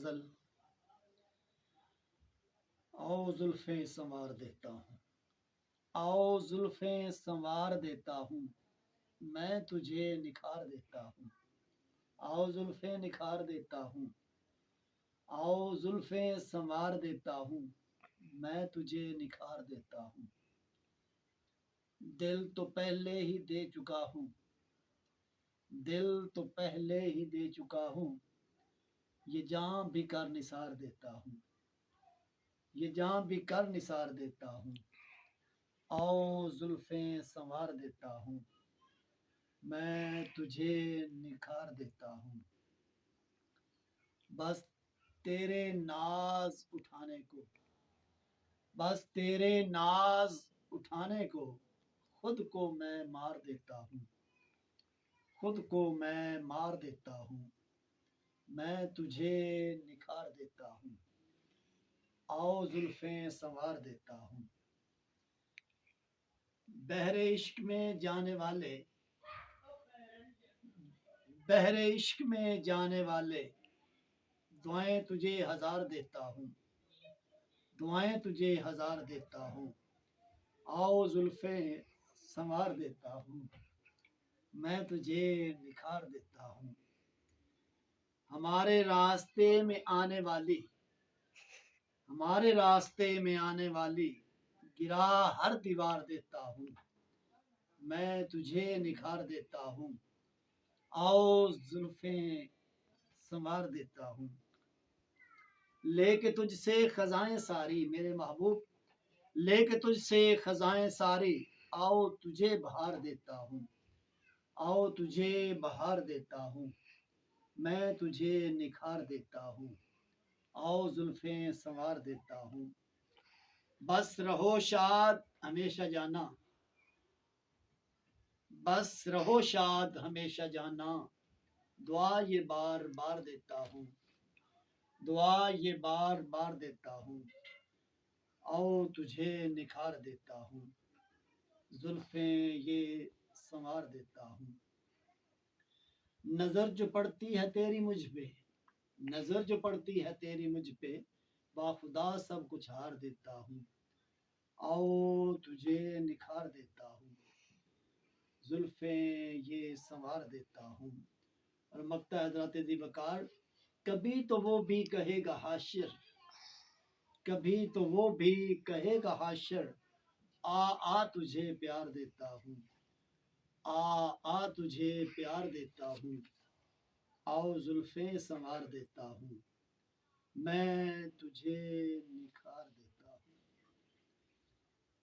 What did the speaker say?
غزل آؤ زلفیں سنوار دیتا ہوں، آؤ زلفیں سنوار دیتا ہوں، میں تجھے نکھار دیتا ہوں، آؤ زلفیں نکھار دیتا ہوں، آؤ زلفیں سنوار دیتا ہوں، میں تجھے نکھار دیتا ہوں۔ دل تو پہلے ہی دے چکا ہوں، دل تو پہلے ہی دے چکا ہوں، یہ جاں بھی کر نثار دیتا ہوں، یہ جاں بھی کر نثار دیتا ہوں، آؤ زلفیں سنوار دیتا ہوں، میں تجھے نکھار دیتا ہوں۔ بس تیرے ناز اٹھانے کو، بس تیرے ناز اٹھانے کو، خود کو میں مار دیتا ہوں، خود کو میں مار دیتا ہوں، میں تجھے نکھار دیتا ہوں، آؤ زلفیں سنوار دیتا ہوں۔ بحر عشق میں جانے والے، بحر عشق میں جانے والے، دعائیں تجھے ہزار دیتا ہوں، دعائیں تجھے ہزار دیتا ہوں، آؤ زلفیں سنوار دیتا ہوں، میں تجھے نکھار دیتا ہوں۔ ہمارے راستے میں آنے والی، ہمارے راستے میں آنے والی، گرا ہر دیوار دیتا ہوں، میں تجھے نکھار دیتا ہوں، آؤ زلفیں سنوار دیتا ہوں۔ لے کے تجھ سے خزائیں ساری میرے محبوب، لے کے تجھ سے خزائیں ساری، آؤ تجھے بہار دیتا ہوں، آؤ تجھے بہار دیتا ہوں، میں تجھے نکھار دیتا ہوں، آؤ زلفیں سنوار دیتا ہوں۔ بس رہو شاد ہمیشہ جانا، بس رہو شاد ہمیشہ جانا، دعا یہ بار بار دیتا ہوں، دعا یہ بار بار دیتا ہوں، آؤ تجھے نکھار دیتا ہوں، زلفیں یہ سنوار دیتا ہوں۔ نظر جو پڑتی ہے تیری مجھ پہ، نظر جو پڑتی ہے تیری مجھ پہ، باخدا سب کچھ ہار دیتا ہوں، آؤ تجھے نکھار دیتا ہوں، زلفیں یہ سنوار دیتا ہوں۔ اور مقطع حضرات ذی وقار، کبھی تو وہ بھی کہے گا حاشر، کبھی تو وہ بھی کہے گا حاشر، آ آ تجھے پیار دیتا ہوں، آ آ تجھے پیار دیتا ہوں، آؤ زلفیں سنوار دیتا ہوں، میں تجھے